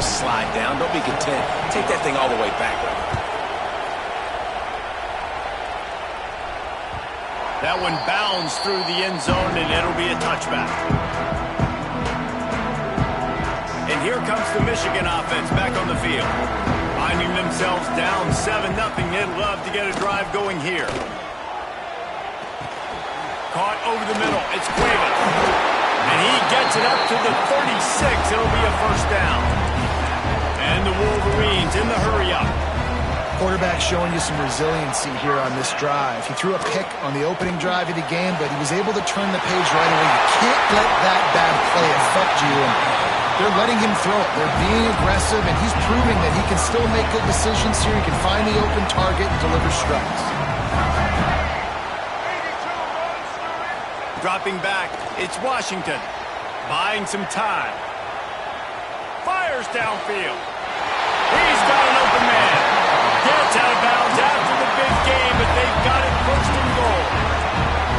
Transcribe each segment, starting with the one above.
just slide down. Don't be content. Take that thing all the way back. That one bounds through the end zone, and it'll be a touchback. And here comes the Michigan offense back on the field. Finding themselves down 7-0. They'd love to get a drive going here. Caught over the middle. It's Cueva. And he gets it up to the 36. It'll be a first down. And the Wolverines in the hurry-up. Quarterback showing you some resiliency here on this drive. He threw a pick on the opening drive of the game, but he was able to turn the page right away. You can't let that bad play affect you. And they're letting him throw it. They're being aggressive, and he's proving that he can still make good decisions here. He can find the open target and deliver strikes. Dropping back, it's Washington. Buying some time. Fires downfield. He's got an open man. Gets out of bounds after the big game, but they've got it first and goal.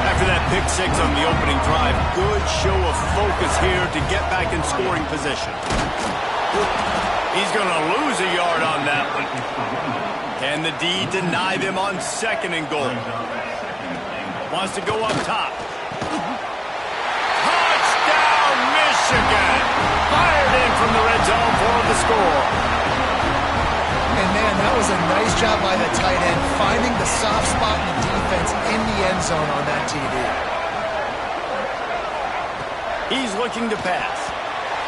After that pick six on the opening drive, good show of focus here to get back in scoring position. He's going to lose a yard on that one. Can the D deny them on second and goal? Wants to go up top. Touchdown, Michigan! Fired in from the red zone for the score. And man, that was a nice job by the tight end, finding the soft spot in the defense in the end zone on that TD. He's looking to pass.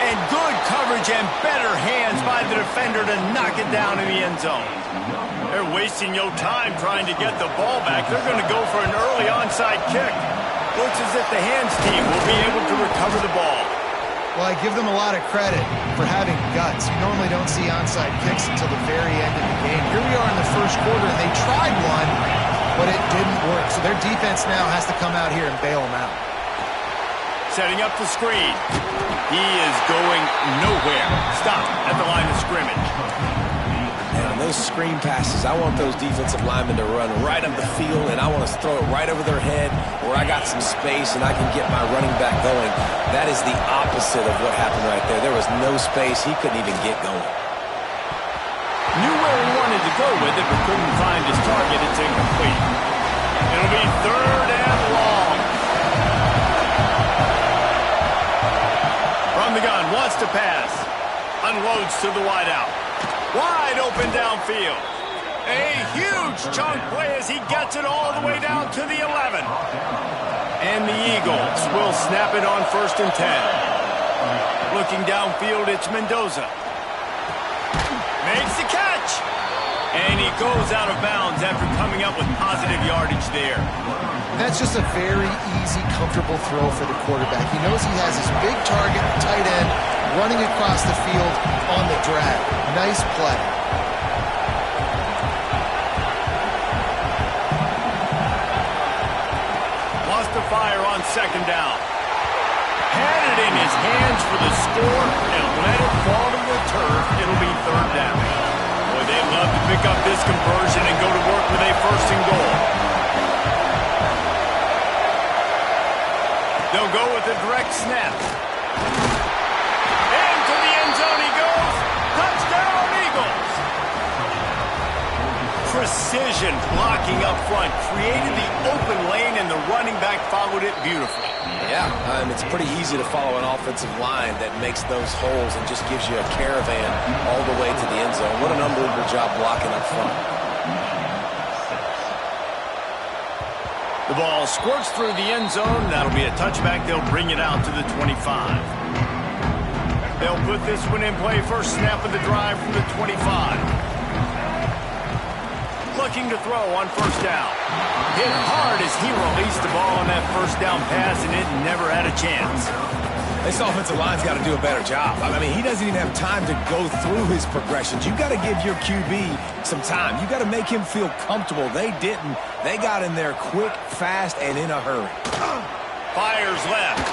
And good coverage and better hands by the defender to knock it down in the end zone. They're wasting no time trying to get the ball back. They're going to go for an early onside kick. Looks as if the hands team will be able to recover the ball. Well, I give them a lot of credit for having guts. You normally don't see onside kicks until the very end of the game. Here we are in the first quarter, and they tried one, but it didn't work. So their defense now has to come out here and bail them out. Setting up the screen. He is going nowhere. Stop at the line of scrimmage. And on those screen passes, I want those defensive linemen to run right up the field, and I want to throw it right over their head where I got some space and I can get my running back going. That is the opposite of what happened right there. There was no space. He couldn't even get going. Knew where he wanted to go with it, but couldn't find his target. It's incomplete. It'll be third and long. From the gun, wants to pass. Unloads to the wideout. Wide open downfield. A huge chunk play as he gets it all the way down to the 11. And the Eagles will snap it on 1st and 10. Looking downfield, it's Mendoza. Makes the catch. And he goes out of bounds after coming up with positive yardage there. That's just a very easy, comfortable throw for the quarterback. He knows he has his big target, tight end, running across the field on the drag. Nice play. Lost the fire on second down. Had it in his hands for the score and let it fall to the turf. It'll be third down. Boy, they'd love to pick up this conversion and go to work with a first and goal. They'll go with a direct snap. Into the end zone he goes. Touchdown, Eagles. Precision blocking up front. Created the open lane, and the running back followed it beautifully. Yeah, it's pretty easy to follow an offensive line that makes those holes and just gives you a caravan all the way to the end zone. What an unbelievable job blocking up front. The ball squirts through the end zone. That'll be a touchback. They'll bring it out to the 25. They'll put this one in play. First snap of the drive from the 25. Looking to throw on first down. Hit hard as he released the ball on that first down pass, and it never had a chance. This offensive line's got to do a better job. I mean, he doesn't even have time to go through his progressions. You've got to give your QB some time. You've got to make him feel comfortable. They didn't. They got in there quick, fast, and in a hurry. Fires left.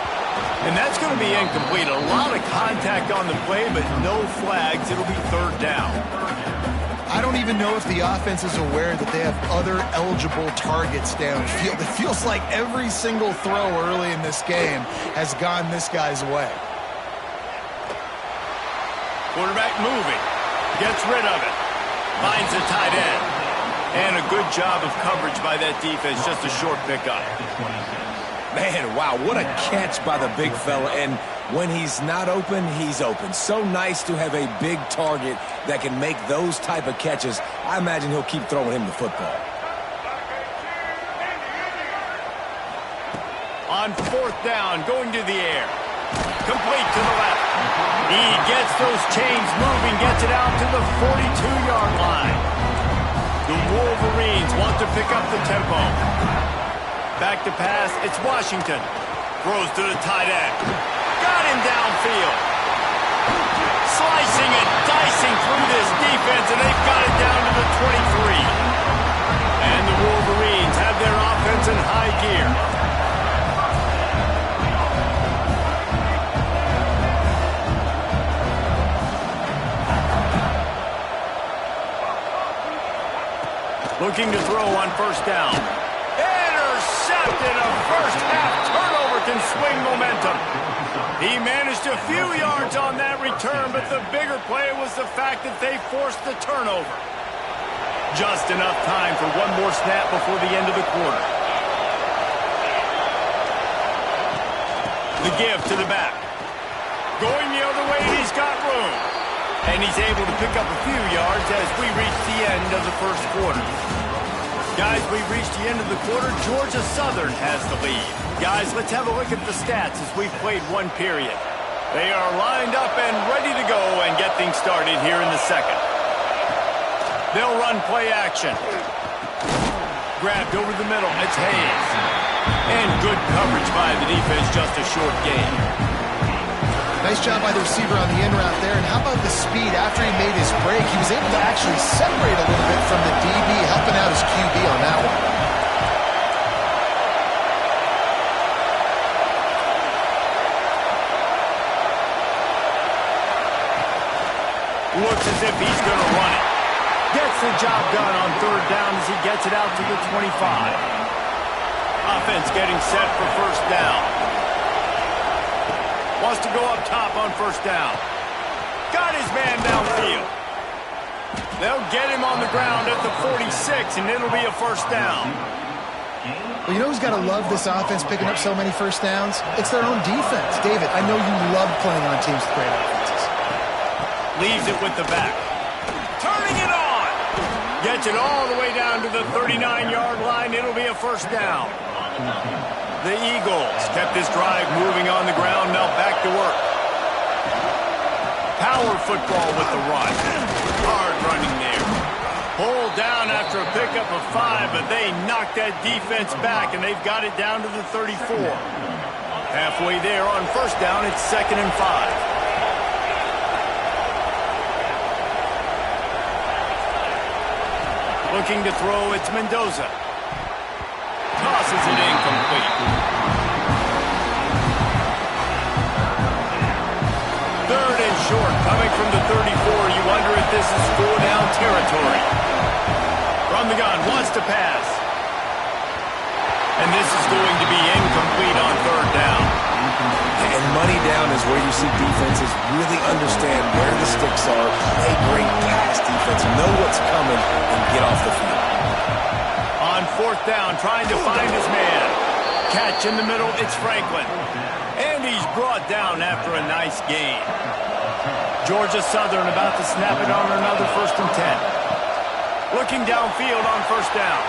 And that's going to be incomplete. A lot of contact on the play, but no flags. It'll be third down. I don't even know if the offense is aware that they have other eligible targets downfield. It feels like every single throw early in this game has gone this guy's way. Quarterback moving. Gets rid of it. Finds the tight end. And a good job of coverage by that defense. Just a short pickup. Man, wow, what a catch by the big fella. And when he's not open, he's open. So nice to have a big target that can make those type of catches. I imagine he'll keep throwing him the football. On fourth down, going to the air. Complete to the left. He gets those chains moving, gets it out to the 42-yard line. The Wolverines want to pick up the tempo. Back to pass, it's Washington. Throws to the tight end. Got him downfield. Slicing and dicing through this defense, and they've got it down to the 23. And the Wolverines have their offense in high gear. Looking to throw on first down. Intercepted. A first half turnover can swing momentum. He managed a few yards on that return, but the bigger play was the fact that they forced the turnover. Just enough time for one more snap before the end of the quarter. The give to the back. Going the other way, he's got room. And he's able to pick up a few yards as we reach the end of the first quarter. Guys, we've reached the end of the quarter. Georgia Southern has the lead. Guys, let's have a look at the stats as we've played one period. They are lined up and ready to go and get things started here in the second. They'll run play action. Grabbed over the middle. It's Hayes. And good coverage by the defense, just a short gain. Nice job by the receiver on the in route there. And how about the speed after he made his break? He was able to actually separate a little bit from the DB, helping out his QB on that one. Looks as if he's going to run it. Gets the job done on third down as he gets it out to the 25. Offense getting set for first down. Wants to go up top on first down. Got his man downfield. They'll get him on the ground at the 46, and it'll be a first down. Well, you know who's got to love this offense picking up so many first downs? It's their own defense. David, I know you love playing on teams with great offenses. Leaves it with the back. Turning it on. Gets it all the way down to the 39-yard line. It'll be a first down. The Eagles kept this drive moving on the ground. Now back to work. Power football with the run. Hard running there. Pulled down after a pickup of 5, but they knocked that defense back, and they've got it down to the 34. Halfway there on first down, it's 2nd and 5. Looking to throw, it's Mendoza. Tosses it incomplete. Third and short, coming from the 34. You wonder if this is 4-down territory. From the gun, wants to pass. And this is going to be incomplete on third down. And money down is where you see defenses really understand where the sticks are. They bring pass defense, know what's coming, and get off the field. On fourth down, trying to find his man. Catch in the middle, it's Franklin. And he's brought down after a nice gain. Georgia Southern about to snap it on another 1st and 10. Looking downfield on first down.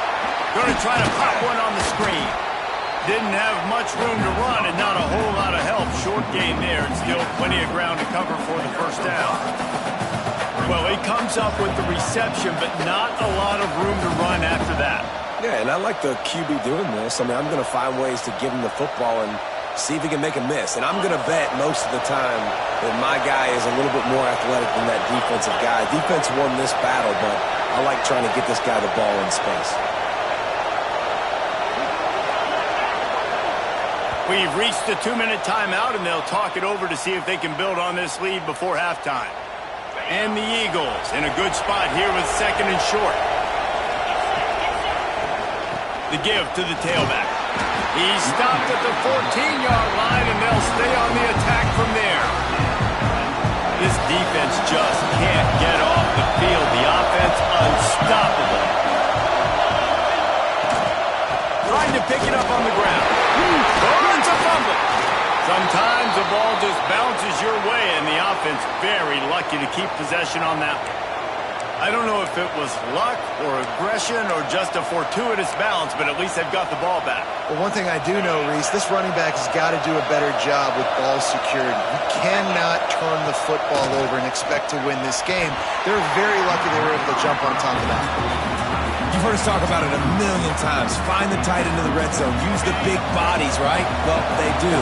Going to try to pop one on the screen. Didn't have much room to run and not a whole lot of help. Short gain there and still plenty of ground to cover for the first down. Well, he comes up with the reception, but not a lot of room to run after that. Yeah, and I like the QB doing this. I mean, I'm going to find ways to give him the football and see if he can make a miss. And I'm going to bet most of the time that my guy is a little bit more athletic than that defensive guy. Defense won this battle, but I like trying to get this guy the ball in space. We've reached the 2-minute timeout, and they'll talk it over to see if they can build on this lead before halftime. And the Eagles in a good spot here with 2nd and short. The give to the tailback. He's stopped at the 14-yard line, and they'll stay on the attack from there. This defense just can't get off the field. The offense unstoppable. Trying to pick it up on the ground. Oh, it's a fumble. Sometimes the ball just bounces your way, and the offense very lucky to keep possession on that one. I don't know if it was luck or aggression or just a fortuitous bounce, but at least they've got the ball back. Well, one thing I do know, Reese, this running back has got to do a better job with ball security. You cannot turn the football over and expect to win this game. They're very lucky they were able to jump on top of that. You've heard us talk about it a million times. Find the tight end of the red zone. Use the big bodies, right? Well, they do.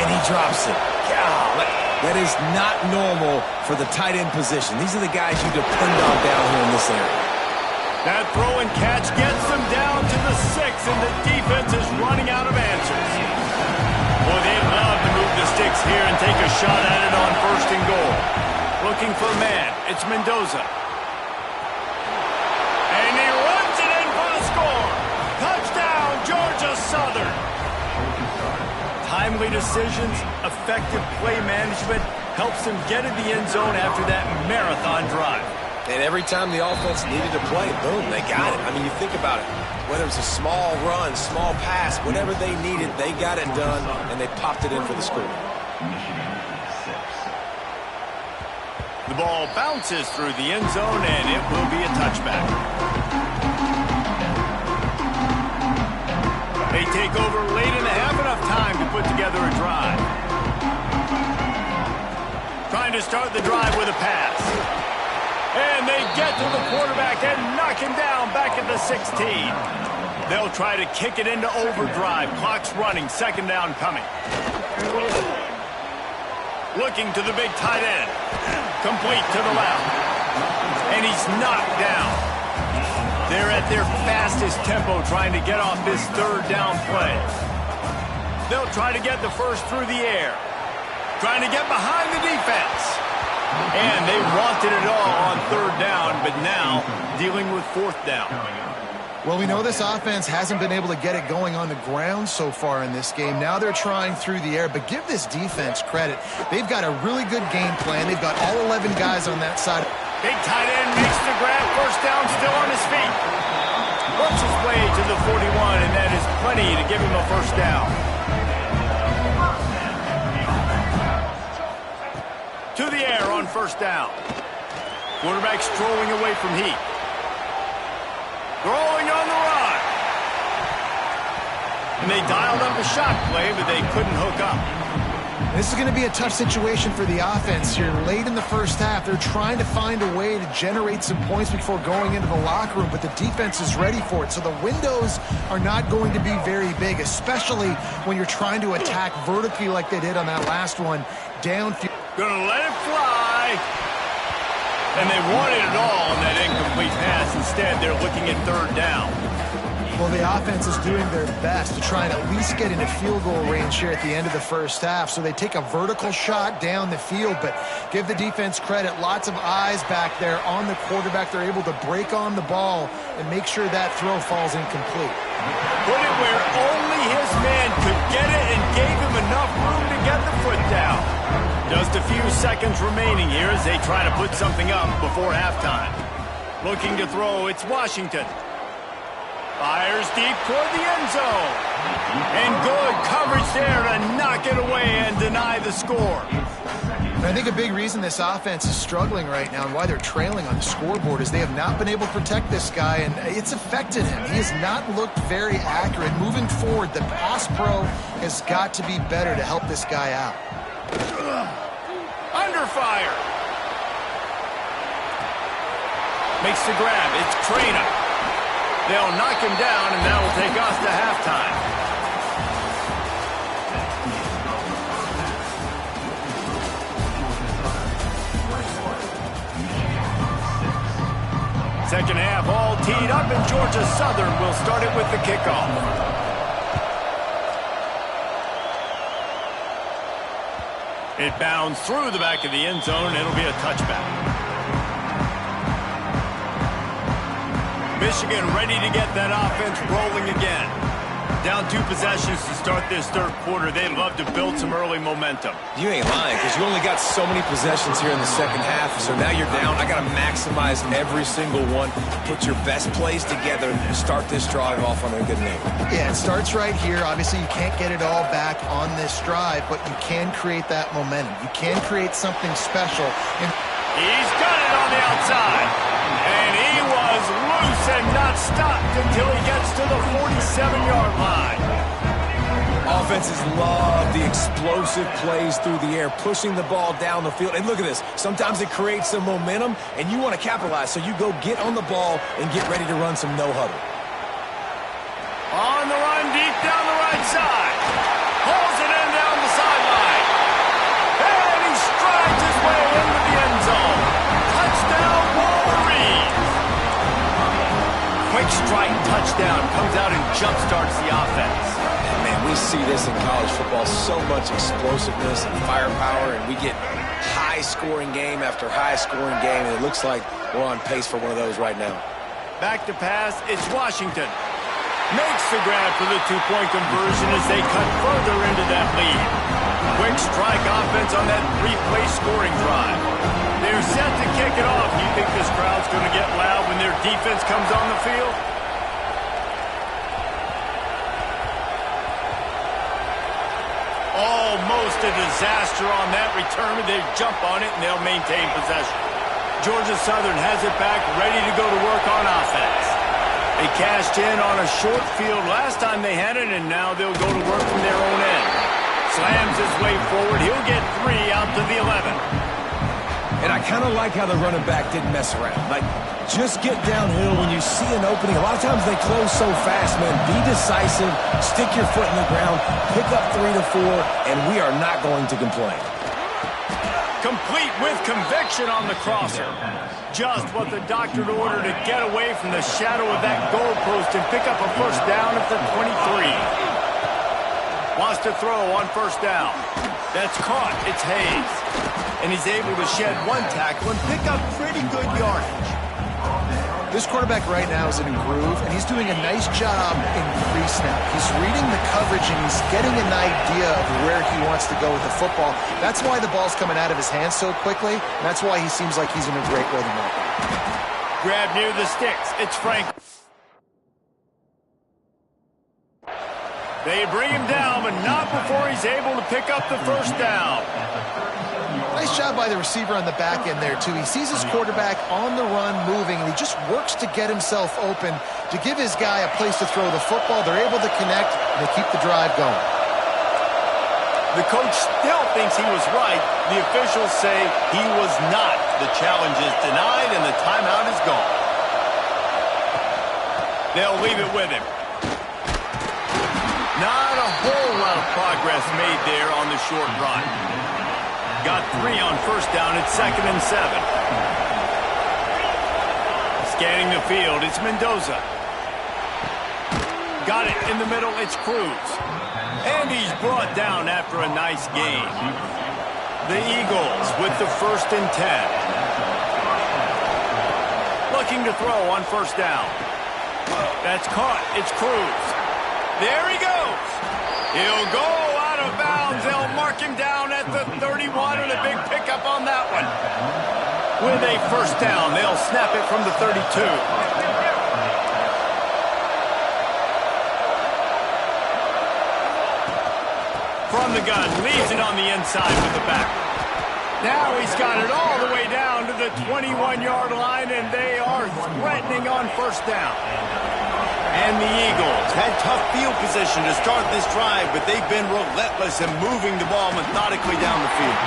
And he drops it. Golly. That is not normal for the tight end position. These are the guys you depend on down here in this area. That throw and catch gets them down to the 6, and the defense is running out of answers. Boy, they'd love to move the sticks here and take a shot at it on 1st and goal. Looking for a man. It's Mendoza. And he runs it in for the score. Touchdown, Georgia Southern. Timely decisions, effective play management helps them get in the end zone after that marathon drive. And every time the offense needed to play, boom, they got it. I mean, you think about it. Whether it's a small run, small pass, whatever they needed, they got it done, and they popped it in for the score. The ball bounces through the end zone, and it will be a touchback. They take over late in the half, enough time to put together a drive. Trying to start the drive with a pass. And they get to the quarterback and knock him down back at the 16. They'll try to kick it into overdrive. Clock's running, 2nd down coming. Looking to the big tight end. Complete to the left. And he's knocked down. They're at their fastest tempo trying to get off this 3rd down play. They'll try to get the first through the air. Trying to get behind the defense. And they wanted it all on 3rd down, but now dealing with 4th down. Well, we know this offense hasn't been able to get it going on the ground so far in this game. Now they're trying through the air, but give this defense credit. They've got a really good game plan. They've got all 11 guys on that side. Big tight end makes the grab. 1st down, still on his feet. Works his way to the 41, and that is plenty to give him a 1st down. To the air on 1st down. Quarterback strolling away from Heat. Throwing on the run. And they dialed up a shot play, but they couldn't hook up. This is going to be a tough situation for the offense here. Late in the 1st half, they're trying to find a way to generate some points before going into the locker room, but the defense is ready for it. So the windows are not going to be very big, especially when you're trying to attack vertically like they did on that last one. Downfield. Gonna let it fly. And they wanted it all on that incomplete pass. Instead, they're looking at 3rd down. Well, the offense is doing their best to try and at least get into field goal range here at the end of the 1st half. So they take a vertical shot down the field, but give the defense credit. Lots of eyes back there on the quarterback. They're able to break on the ball and make sure that throw falls incomplete. Put it where only his man could get it and gave him enough room to get the foot down. Just a few seconds remaining here as they try to put something up before halftime. Looking to throw, it's Washington. Fires deep toward the end zone. And good coverage there to knock it away and deny the score. I think a big reason this offense is struggling right now and why they're trailing on the scoreboard is they have not been able to protect this guy, and it's affected him. He has not looked very accurate. Moving forward, the pass pro has got to be better to help this guy out. Under fire. Makes the grab. It's Trina. They'll knock him down, and that will take us to halftime. Second half all teed up, and Georgia Southern will start it with the kickoff. It bounds through the back of the end zone. It'll be a touchback. Michigan ready to get that offense rolling again. Down 2 possessions to start this third quarter. They'd love to build some early momentum. You ain't lying, because you only got so many possessions here in the second half. So now you're down. I got to maximize every single one. Put your best plays together. Start this drive off on a good note. Yeah, it starts right here. Obviously, you can't get it all back on this drive, but you can create that momentum. You can create something special. And he's got it on the outside. And he was loose and not stopped until he gets to the 47-yard line. Offenses love the explosive plays through the air, pushing the ball down the field. And look at this. Sometimes it creates some momentum, and you want to capitalize. So you go get on the ball and get ready to run some no-huddle. On the run, deep down the right side. Pulls it in down the sideline. And he strides his way into the end zone. Touchdown, Wolverines. Quick strike touchdown. Comes out and jump-starts the offense. Man, we see this in college football. So much explosiveness and firepower, and we get high-scoring game after high-scoring game, and it looks like we're on pace for one of those right now. Back to pass, it's Washington. Makes the grab for the two-point conversion as they cut further into that lead. Quick strike offense on that three-play scoring drive. They're set to kick it off. You think this crowd's going to get loud when their defense comes on the field? Almost a disaster on that return. They jump on it, and they'll maintain possession. Georgia Southern has it back, ready to go to work on offense. They cashed in on a short field last time they had it, and now they'll go to work from their own end. Slams his way forward. He'll get 3 out to the 11. And I kind of like how the running back didn't mess around. Like, just get downhill when you see an opening. A lot of times they close so fast, man. Be decisive, stick your foot in the ground, pick up 3 to 4, and we are not going to complain. Complete with conviction on the crosser. Just what the doctor ordered to get away from the shadow of that goalpost and pick up a first down at the 23. Wants to throw on first down. That's caught. It's Hayes. And he's able to shed 1 tackle and pick up pretty good yardage. this quarterback right now is in a groove, and he's doing a nice job in pre-snap. He's reading the coverage, and he's getting an idea of where he wants to go with the football. That's why the ball's coming out of his hands so quickly, and that's why he seems like he's in a great rhythm right now. Grab near the sticks. It's Frank. They bring him down, but not before he's able to pick up the first down. Nice job by the receiver on the back end there, too. He sees his quarterback on the run moving, and he just works to get himself open to give his guy a place to throw the football. They're able to connect, and they keep the drive going. The coach still thinks he was right. The officials say he was not. The challenge is denied, and the timeout is gone. They'll leave it with him. Not a whole lot of progress made there on the short run. Got 3 on first down at 2nd and 7. Scanning the field, it's Mendoza. Got it in the middle, it's Cruz. And he's brought down after a nice gain. The Eagles with the 1st and 10. Looking to throw on first down. That's caught, it's Cruz. There he goes. He'll go out of bounds. They'll mark him down at the 31, and a big pickup on that one. With a first down, they'll snap it from the 32. From the gun, leaves it on the inside with the back. Now he's got it all the way down to the 21-yard line, and they are threatening on first down. And the Eagles had tough field position to start this drive, but they've been relentless in moving the ball methodically down the field.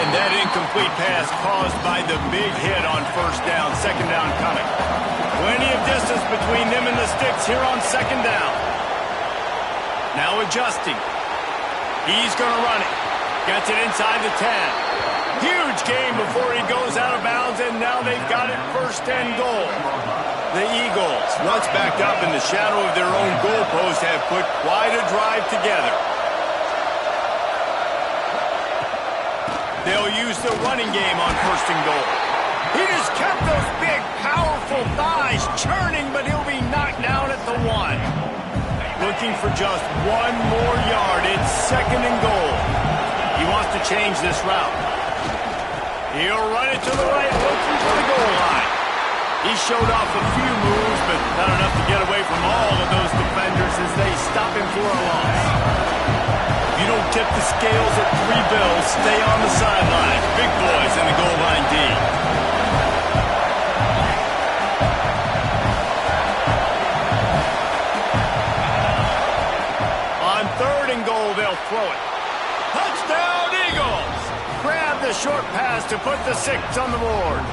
And that incomplete pass caused by the big hit on first down, 2nd down coming. Plenty of distance between them and the sticks here on 2nd down. Now adjusting. He's going to run it. Gets it inside the 10. Huge gain before he goes out of bounds, and now they've got it 1st and goal. The Eagles, once backed up in the shadow of their own goalpost, have put quite a drive together. They'll use the running game on 1st and goal. He just kept those big, powerful thighs churning, but he'll be knocked down at the 1. Looking looking for just one more yard. It's second and goal. He wants to change this route. He'll run it to the right, looking for the goal line. He showed off a few moves, but not enough to get away from all of those defenders as they stop him for a loss. If you don't tip the scales at 3 bills, stay on the sideline. Big boys in the goal line D. On third and goal, they'll throw it. Touchdown, Eagles! Grab the short pass to put the 6 on the board.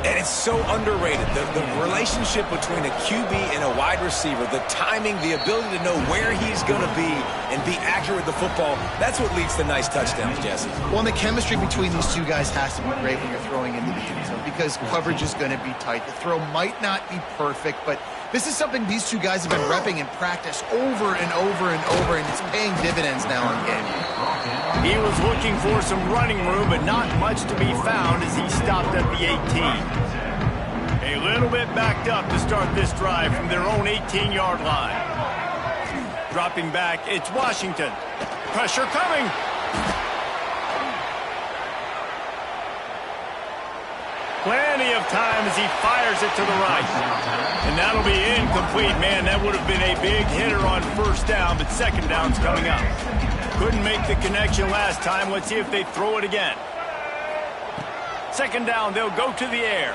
And it's so underrated. The relationship between a QB and a wide receiver, the timing, the ability to know where he's going to be and be accurate with the football, that's what leads to nice touchdowns, Jesse. Well, and the chemistry between these two guys has to be great when you're throwing into the end zone because coverage is going to be tight. The throw might not be perfect, but this is something these two guys have been repping in practice over and over and over, and it's paying dividends now in game. He was looking for some running room, but not much to be found as he stopped at the 18. A little bit backed up to start this drive from their own 18-yard line. Dropping back, it's Washington. Pressure coming. Plenty of time as he fires it to the right. And that'll be incomplete. Man, that would have been a big hitter on first down, but second down's coming up. Couldn't make the connection last time. Let's see if they throw it again. Second down, they'll go to the air.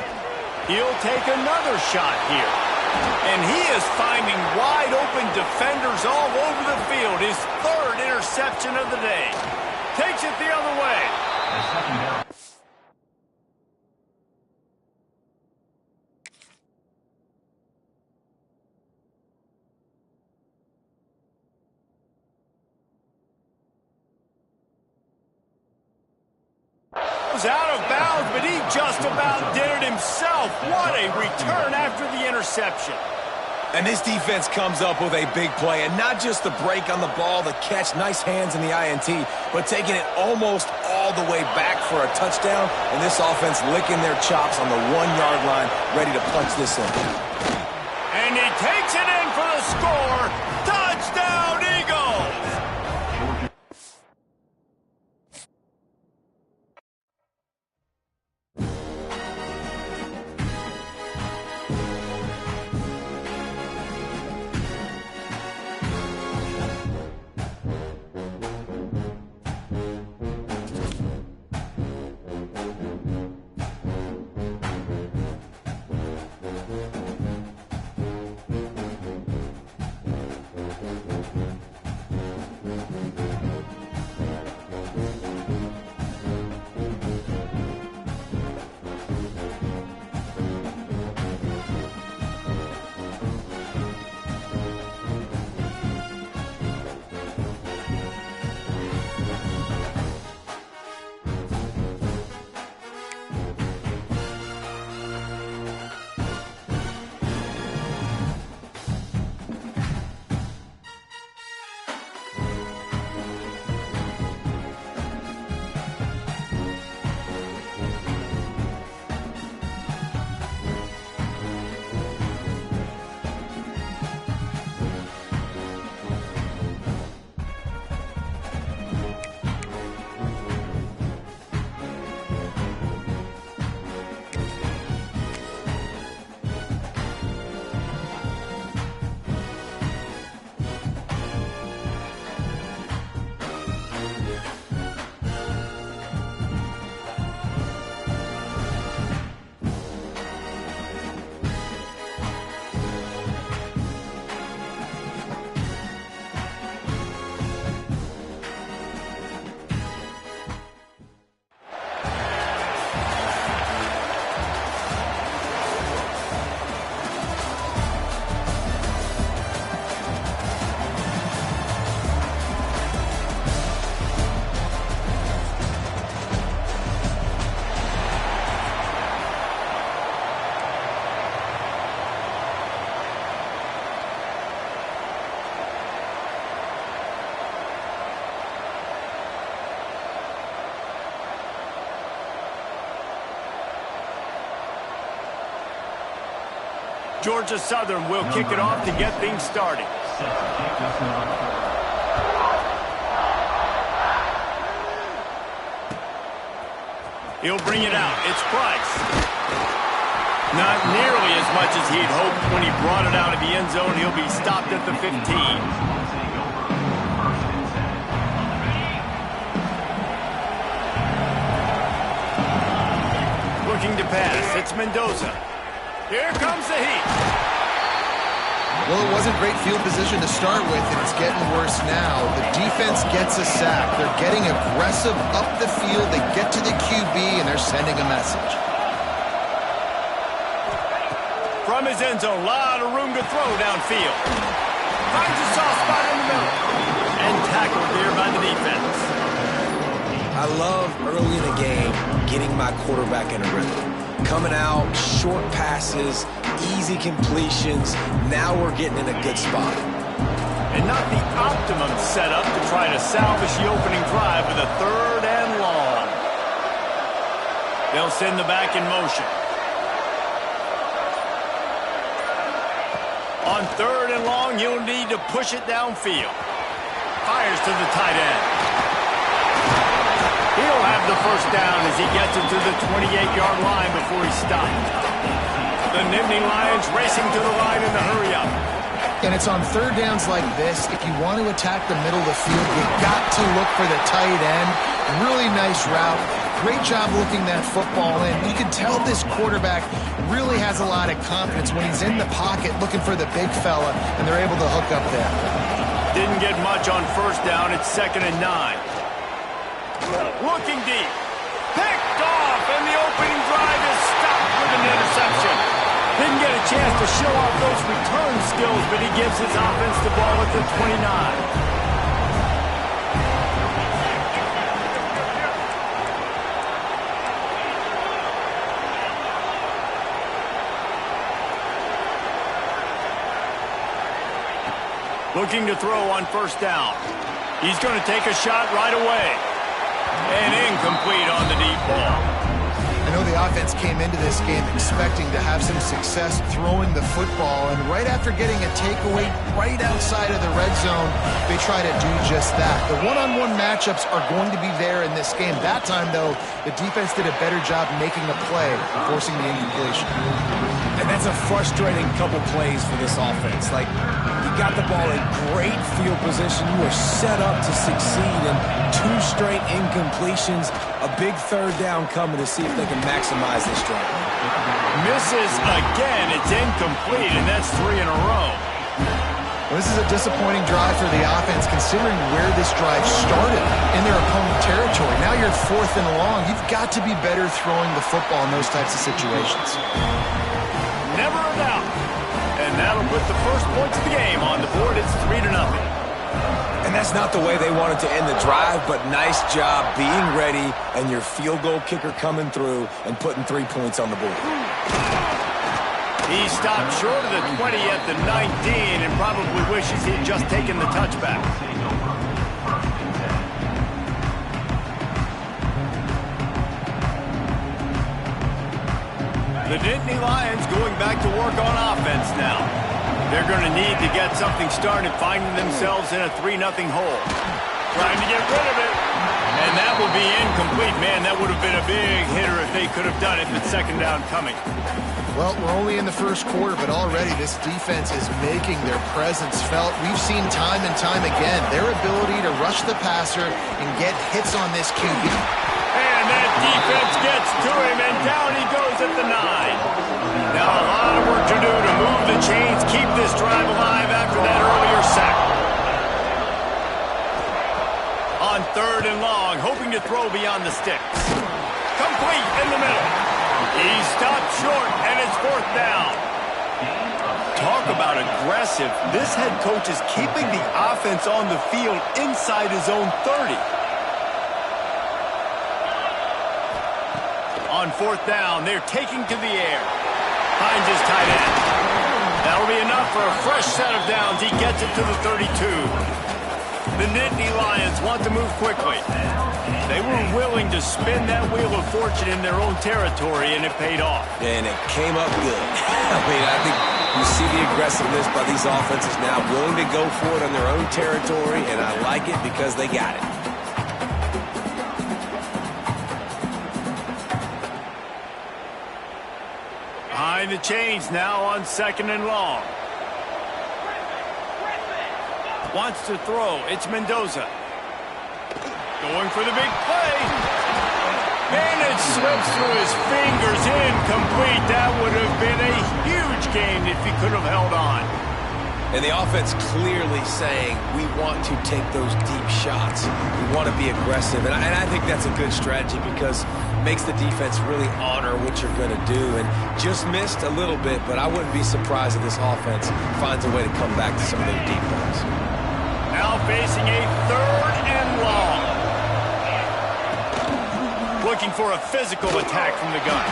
He'll take another shot here. And he is finding wide-open defenders all over the field. His third interception of the day. Takes it the other way. Out of bounds, but he just about did it himself. What a return after the interception. And this defense comes up with a big play, and not just the break on the ball, the catch, nice hands in the INT, but taking it almost all the way back for a touchdown, and this offense licking their chops on the 1-yard line, ready to punch this in. And he takes it in for the score. Touchdown, Eagles! Georgia Southern will kick it off to get things started. He'll bring it out. It's Price. Not nearly as much as he'd hoped when he brought it out of the end zone. He'll be stopped at the 15. Looking to pass. It's Mendoza. Here comes the heat. Well, it wasn't great field position to start with, and it's getting worse now. The defense gets a sack. They're getting aggressive up the field. They get to the QB, and they're sending a message. From his end zone, a lot of room to throw downfield. Finds a soft spot in the middle. And tackled here by the defense. I love early in a game getting my quarterback in a rhythm. Coming out, short passes, easy completions. Now we're getting in a good spot. And not the optimum setup to try to salvage the opening drive with a 3rd and long. They'll send the back in motion. On 3rd and long, you'll need to push it downfield. Fires to the tight end. He'll have the first down as he gets it to the 28-yard line before he stopped. The Nittany Lions racing to the line in the hurry-up. And it's on 3rd downs like this. If you want to attack the middle of the field, you got to look for the tight end. Really nice route. Great job looking that football in. You can tell this quarterback really has a lot of confidence when he's in the pocket looking for the big fella, and they're able to hook up there. Didn't get much on 1st down. It's 2nd and 9. Looking deep. Picked off, and the opening drive is stopped with an interception. Didn't get a chance to show off those return skills, but he gives his offense the ball at the 29. Looking to throw on 1st down. He's going to take a shot right away. And incomplete on the deep ball. I know the offense came into this game expecting to have some success throwing the football, and right after getting a takeaway right outside of the red zone, they try to do just that. The one-on-one matchups are going to be there in this game. That time, though, the defense did a better job making a play, forcing the incompletion. And that's a frustrating couple plays for this offense. Like, you got the ball in great field position. You are set up to succeed, and 2 straight incompletions, a big 3rd down coming to see if they can maximize this drive. Misses again. It's incomplete, and that's 3 in a row. Well, this is a disappointing drive for the offense, considering where this drive started in their opponent territory. Now you're 4th and long. You've got to be better throwing the football in those types of situations. Never a doubt. And that'll put the first points of the game on the board. It's 3-0. And that's not the way they wanted to end the drive, but nice job being ready and your field goal kicker coming through and putting 3 points on the board. He stopped short of the 20 at the 19 and probably wishes he'd just taken the touchback. The Nittany Lions going back to work on offense now. They're going to need to get something started, finding themselves in a 3-0 hole. Trying to get rid of it. And that will be incomplete. Man, that would have been a big hitter if they could have done it with 2nd down coming. Well, we're only in the 1st quarter, but already this defense is making their presence felt. We've seen time and time again their ability to rush the passer and get hits on this QB. And that defense gets to him, and down he goes at the 9. Now a lot of work to do to move the chains, keep this drive alive after that earlier sack. On 3rd and long, hoping to throw beyond the sticks. Complete in the middle. He stopped short, and it's 4th down. Talk about aggressive. This head coach is keeping the offense on the field inside his own 30. On 4th down, they're taking to the air. Finds his tight end. That'll be enough for a fresh set of downs. He gets it to the 32. The Nittany Lions want to move quickly. They were willing to spin that wheel of fortune in their own territory, and it paid off. And it came up good. I mean, I think You see the aggressiveness by these offenses now, willing to go for it on their own territory, and I like it because they got it. Behind the chains now on 2nd and long. Wants to throw. It's Mendoza. Going for the big play. And it slips through his fingers. Incomplete. That would have been a huge gain if he could have held on. And the offense clearly saying, we want to take those deep shots. We want to be aggressive. And I think that's a good strategy because it makes the defense really honor what you're going to do. And just missed a little bit, but I wouldn't be surprised if this offense finds a way to come back to some of those deep balls. Now facing a 3rd and long. Looking for a physical attack from the gun.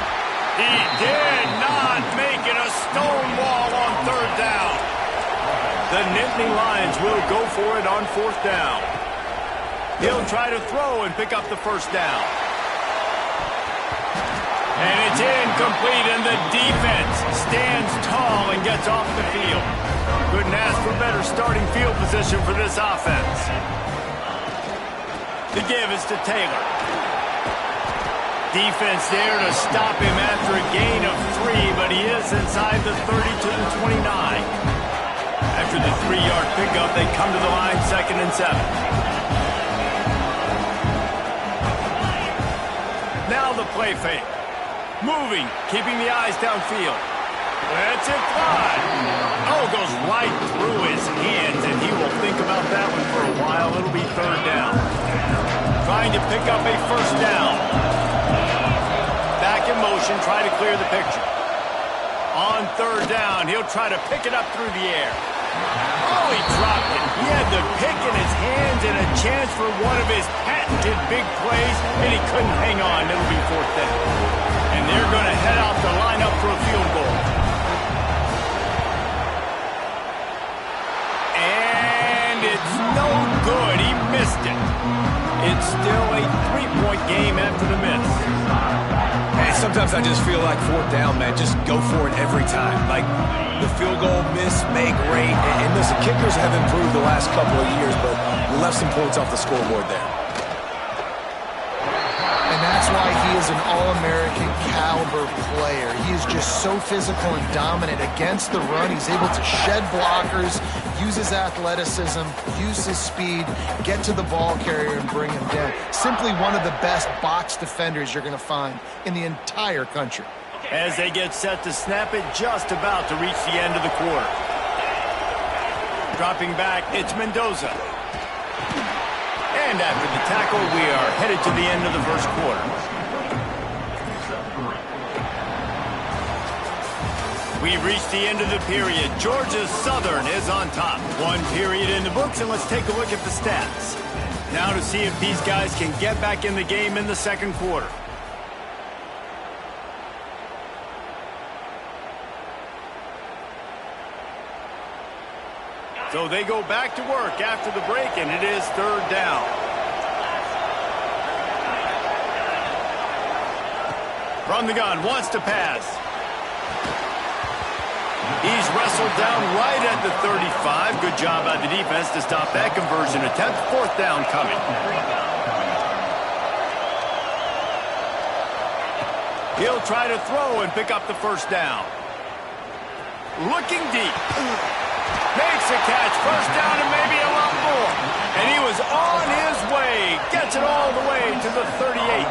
He did not make it a stone wall on 3rd down. The Nittany Lions will go for it on 4th down. He'll try to throw and pick up the 1st down. And it's incomplete, and the defense stands tall and gets off the field. Couldn't ask for better starting field position for this offense. The give is to Taylor. Defense there to stop him after a gain of 3, but he is inside the 30 to the 29. After the 3-yard pickup, they come to the line 2nd and 7. Now the play fake. Moving, keeping the eyes downfield. Let's it fly. Oh, goes right through his hands, and he will think about that one for a while. It'll be 3rd down. Trying to pick up a 1st down. Back in motion, try to clear the picture. On 3rd down, he'll try to pick it up through the air. Oh, he dropped it. He had the pick in his hands and a chance for one of his patented big plays, and he couldn't hang on. It'll be 4th down. And they're going to head out the lineup for a field goal. And it's no good. He missed it. It's still a 3-point game after the miss. Hey, sometimes I just feel like 4th down, man. Just go for it every time. Like the field goal, miss, make, rate. And listen, kickers have improved the last couple of years, but we left some points off the scoreboard there. And that's why he is an All-American caliber player. He is just so physical and dominant against the run. He's able to shed blockers, use his athleticism, use his speed, get to the ball carrier and bring him down. Simply one of the best box defenders you're going to find in the entire country. As they get set to snap it, just about to reach the end of the quarter. Dropping back, it's Mendoza. And after the tackle, we are headed to the end of the 1st quarter. We've reached the end of the period. Georgia Southern is on top. 1 period in the books, and let's take a look at the stats. Now to see if these guys can get back in the game in the 2nd quarter. So they go back to work after the break, and it is 3rd down. From the gun, wants to pass. He's wrestled down right at the 35. Good job by the defense to stop that conversion attempt. 4th down coming. He'll try to throw and pick up the 1st down. Looking deep. Makes a catch. 1st down and maybe a lot more. And he was on his way. Gets it all the way to the 38.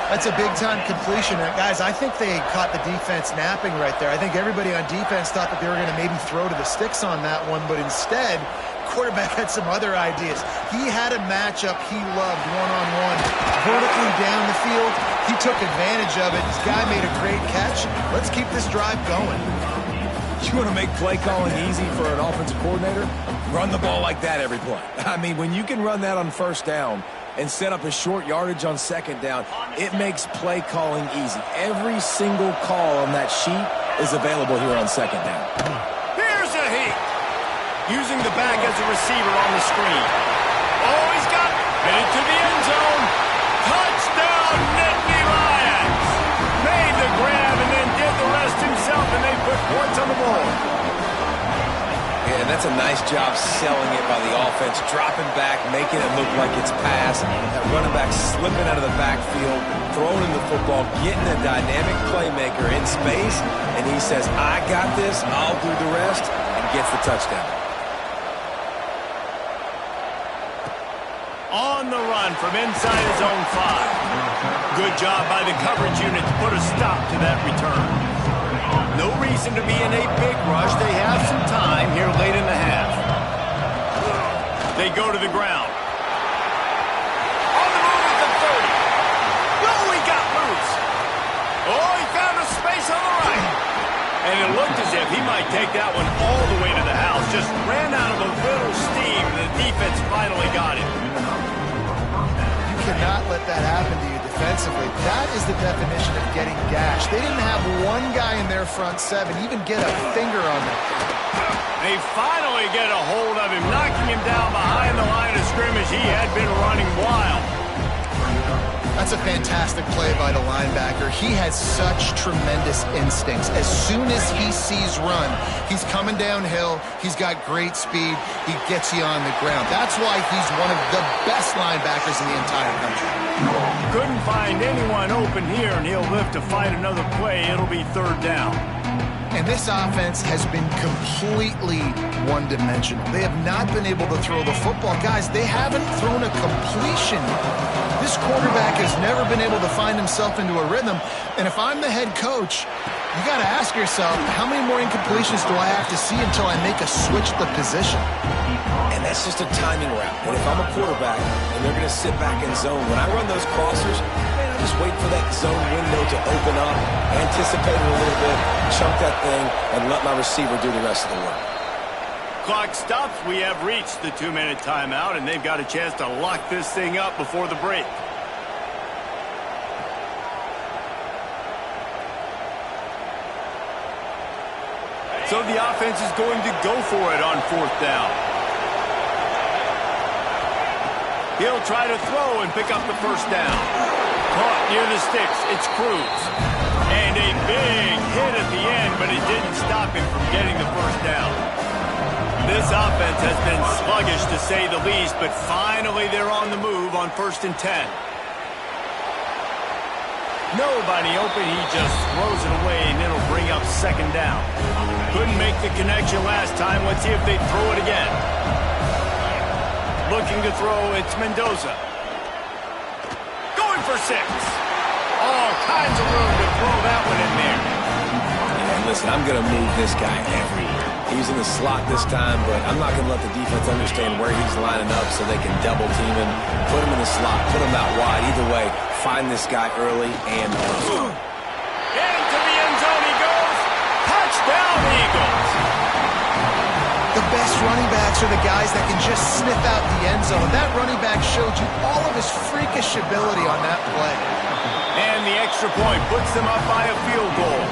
That's a big-time completion. Guys, I think they caught the defense napping right there. I think everybody on defense thought that they were going to maybe throw to the sticks on that one, but instead, quarterback had some other ideas. He had a matchup he loved, one-on-one, vertically down the field. He took advantage of it. This guy made a great catch. Let's keep this drive going. You want to make play calling easy for an offensive coordinator? Run the ball like that every play. I mean, when you can run that on 1st down and set up a short yardage on 2nd down, it makes play calling easy. Every single call on that sheet is available here on 2nd down. Here's a hit. Using the back as a receiver on the screen. Oh, he's got it. Headed to the end zone. Touchdown, Nittany Lions. Made the grab and then did the rest himself, and they put points on the That's a nice job selling it by the offense, dropping back, making it look like it's pass. That running back slipping out of the backfield, throwing him the football, getting a dynamic playmaker in space, and he says, I got this, I'll do the rest, and gets the touchdown. On the run from inside his own 5. Good job by the coverage unit to put a stop to that return. No reason to be in a big rush. They have some time here late in the half. They go to the ground. On the move at the 30. No, he got loose. Oh, he found a space on the right. And it looked as if he might take that one all the way to the house. Just ran out of a little steam, and the defense finally got him. You cannot let that happen to you defensively. That is the definition of getting gashed. They didn't have one guy in their front 7 even get a finger on them. They finally get a hold of him, knocking him down behind the line of scrimmage. He had been running wild. That's a fantastic play by the linebacker. He has such tremendous instincts. As soon as he sees run, he's coming downhill. He's got great speed. He gets you on the ground. That's why he's one of the best linebackers in the entire country. Couldn't find anyone open here, and he'll live to fight another play. It'll be 3rd down. And this offense has been completely one-dimensional. They have not been able to throw the football. Guys, they haven't thrown a completion. This quarterback has never been able to find himself into a rhythm. And if I'm the head coach, you got to ask yourself, how many more incompletions do I have to see until I make a switch the position? And that's just a timing route. And if I'm a quarterback and they're going to sit back in zone, when I run those crossers, man, I just wait for that zone window to open up, anticipate it a little bit, chunk that thing, and let my receiver do the rest of the work. Clock stops. We have reached the 2-minute timeout, and they've got a chance to lock this thing up before the break. So the offense is going to go for it on 4th down. He'll try to throw and pick up the 1st down. Caught near the sticks. It's Cruz. And a big hit at the end, but it didn't stop him from getting the 1st down. This offense has been sluggish, to say the least, but finally they're on the move on 1st and 10. Nobody open. He just throws it away, and it'll bring up 2nd down. Couldn't make the connection last time. Let's see if they throw it again. Looking to throw, it's Mendoza. Going for 6. All kinds of room to throw that one in there. And listen, I'm going to move this guy every year. He's in the slot this time, but I'm not going to let the defense understand where he's lining up so they can double team him, put him in the slot, put him out wide. Either way, find this guy early and often. Into the end zone he goes. Touchdown, Eagles. The best running backs are the guys that can just sniff out the end zone. That running back showed you all of his freakish ability on that play. And the extra point puts them up by a field goal.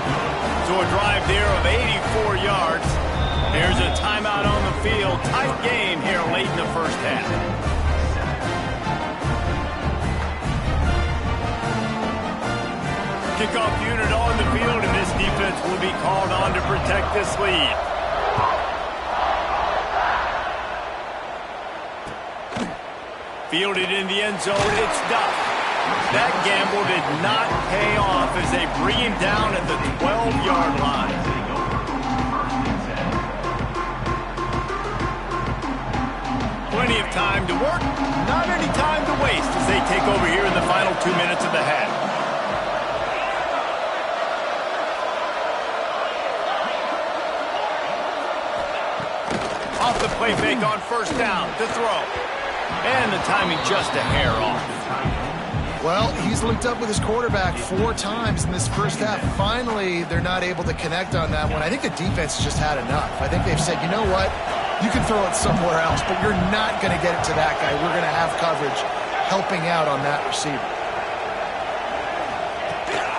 So a drive there of 84 yards. There's a timeout on the field. Tight game here late in the 1st half. Kickoff unit on the field, and this defense will be called on to protect this lead. Fielded in the end zone, it's Duff. That gamble did not pay off as they bring him down at the 12-yard line. Plenty of time to work, not any time to waste as they take over here in the final 2 minutes of the half. Off the play fake on 1st down to throw. And the timing just a hair off. Well, he's linked up with his quarterback 4 times in this 1st half. Finally, they're not able to connect on that one. I think the defense just had enough. I think they've said, you know what? You can throw it somewhere else, but you're not going to get it to that guy. We're going to have coverage helping out on that receiver.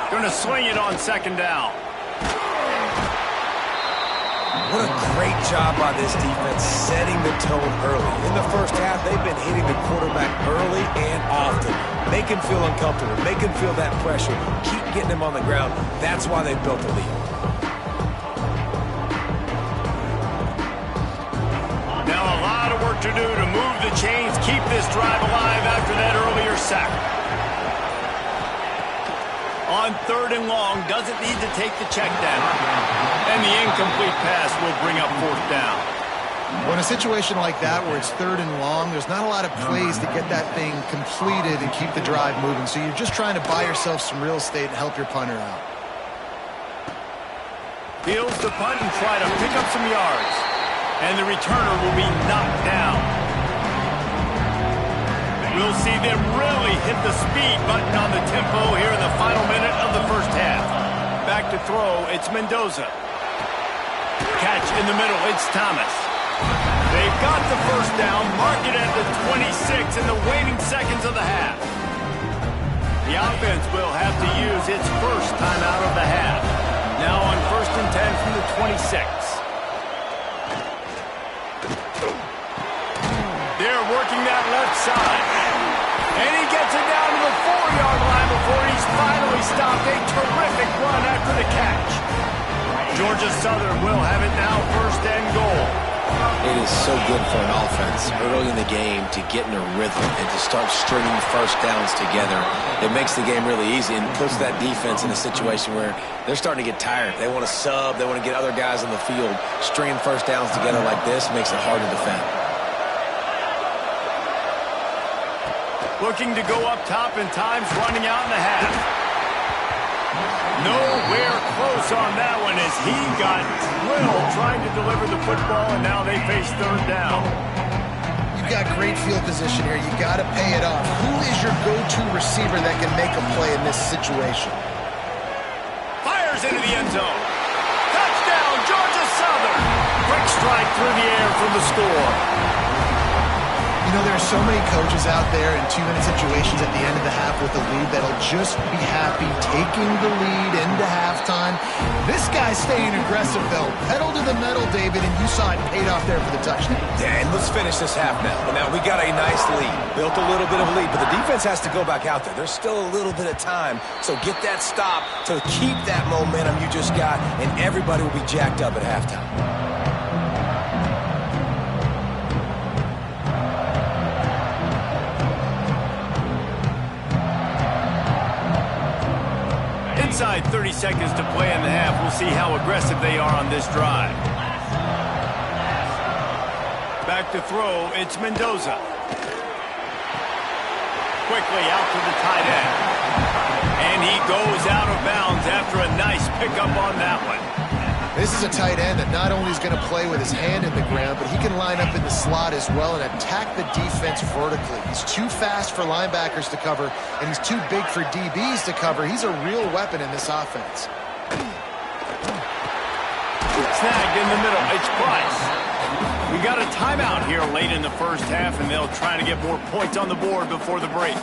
Going to swing it on 2nd down. What a great job by this defense setting the tone early. In the 1st half, they've been hitting the quarterback early and often. Make him feel uncomfortable. Make him feel that pressure. Keep getting him on the ground. That's why they built the lead. to do to move the chains, keep this drive alive after that earlier sack. On 3rd and long, doesn't need to take the check down. And the incomplete pass will bring up 4th down. Well, in a situation like that where it's 3rd and long, there's not a lot of plays to get that thing completed and keep the drive moving. So you're just trying to buy yourself some real estate and help your punter out. Fields the punt and try to pick up some yards. And the returner will be knocked down. We'll see them really hit the speed button on the tempo here in the final minute of the first half. Back to throw, it's Mendoza. Catch in the middle, it's Thomas. They've got the first down, mark it at the 26 in the waning seconds of the half. The offense will have to use its first timeout of the half. Now on 1st and 10 from the 26. They're working that left side. And he gets it down to the 4-yard line before he's finally stopped. A terrific run after the catch. Georgia Southern will have it now 1st and goal. It is so good for an offense early in the game to get in a rhythm and to start stringing first downs together. It makes the game really easy and puts that defense in a situation where they're starting to get tired. They want to sub. They want to get other guys on the field. Stringing first downs together like this makes it hard to defend. Looking to go up top, and time's running out in the half. Nowhere close on that one as he got drilled trying to deliver the football, and now they face 3rd down. You've got great field position here. You got to pay it off. Who is your go-to receiver that can make a play in this situation? Fires into the end zone. Touchdown, Georgia Southern. Quick strike through the air for the score. You know, there are so many coaches out there in 2-minute situations at the end of the half with the lead that'll just be happy taking the lead into halftime. This guy's staying aggressive, though. Pedal to the metal, David, and you saw it paid off there for the touchdown. Yeah, and let's finish this half now. Now, we got a nice lead. Built a little bit of a lead, but the defense has to go back out there. There's still a little bit of time, so get that stop to keep that momentum you just got, and everybody will be jacked up at halftime. Inside 30 seconds to play in the half. We'll see how aggressive they are on this drive. Back to throw, it's Mendoza. Quickly out to the tight end. And he goes out of bounds after a nice pickup on that one. This is a tight end that not only is going to play with his hand in the ground, but he can line up in the slot as well and attack the defense vertically. He's too fast for linebackers to cover, and he's too big for DBs to cover. He's a real weapon in this offense. Snagged in the middle. It's Price. We got a timeout here late in the first half, and they'll try to get more points on the board before the break.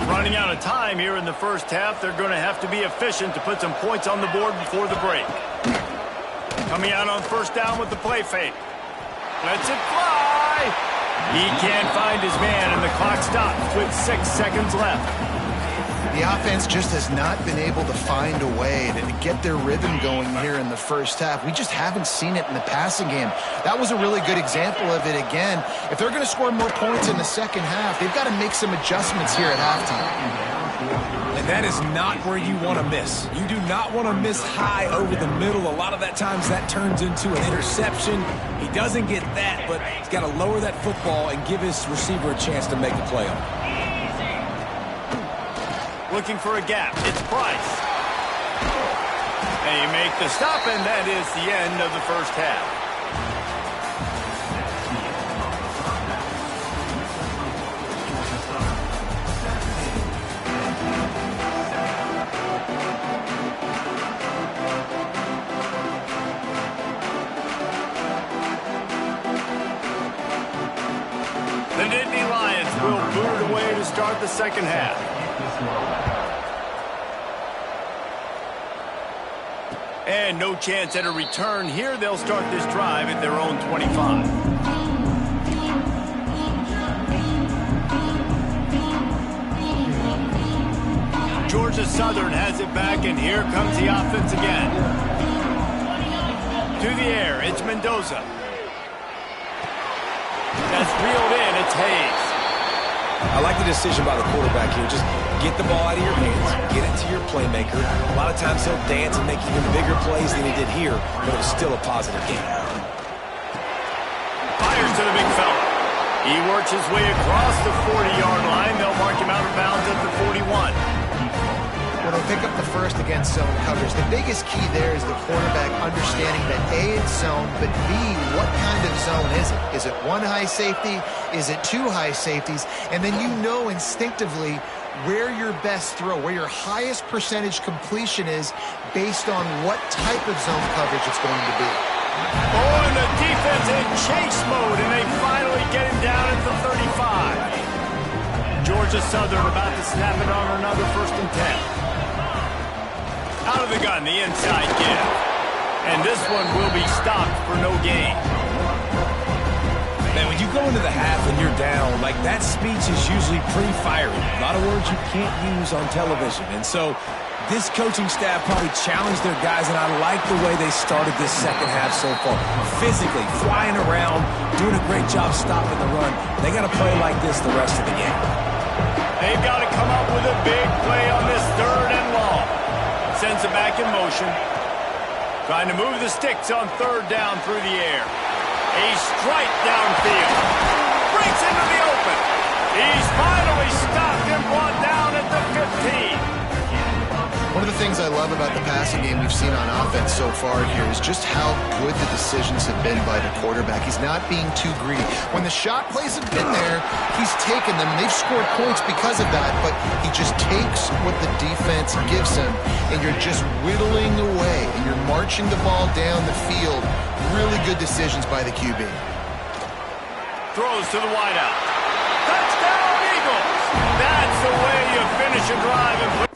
Running out of time here in the first half. They're going to have to be efficient to put some points on the board before the break. Coming out on 1st down with the play fake. Lets it fly. He can't find his man, and the clock stops with 6 seconds left. The offense just has not been able to find a way to get their rhythm going here in the first half. We just haven't seen it in the passing game. That was a really good example of it again. If they're going to score more points in the second half, they've got to make some adjustments here at halftime. And that is not where you want to miss. You do not want to miss high over the middle. A lot of that times that turns into an interception. He doesn't get that, but he's got to lower that football and give his receiver a chance to make a play on it. Looking for a gap. It's Price. They make the stop, and that is the end of the first half. The Nittany Lions will boot it away to start the second half. And no chance at a return here. They'll start this drive at their own 25. Georgia Southern has it back, and here comes the offense again. To the air, it's Mendoza. That's reeled in, it's Hayes. I like the decision by the quarterback here. Just get the ball out of your hands, get it to your playmaker. A lot of times he'll dance and make even bigger plays than he did here, but it was still a positive game. Fires to the big fella. He works his way across the 40-yard line. They'll mark him out of bounds at the 41. Well, they pick up the first against zone coverage. The biggest key there is the quarterback understanding that A, it's zone, but B, what kind of zone is it? Is it one high safety? Is it two high safeties? And then you know instinctively where your best throw, where your highest percentage completion is based on what type of zone coverage it's going to be. Oh, and the defense in chase mode, and they finally get him down at the 35. Georgia Southern about to snap it on another 1st and 10. Out of the gun, the inside give. And this one will be stopped for no gain. Man, when you go into the half and you're down, like that speech is usually pretty fiery. A lot of words you can't use on television. And so this coaching staff probably challenged their guys, and I like the way they started this second half so far. Physically, flying around, doing a great job stopping the run. They got to play like this the rest of the game. They've got to come up with a big play on this 3rd and long. Sends it back in motion. Trying to move the sticks on 3rd down through the air. A strike downfield. Breaks into the open. He's finally stopped and brought down at the 15. One of the things I love about the passing game we've seen on offense so far here is just how good the decisions have been by the quarterback. He's not being too greedy. When the shot plays have been there, he's taken them. They've scored points because of that, but he just takes what the defense gives him, and you're just whittling away, and you're marching the ball down the field. Really good decisions by the QB. Throws to the wideout. Touchdown, Eagles! That's the way you finish a drive and put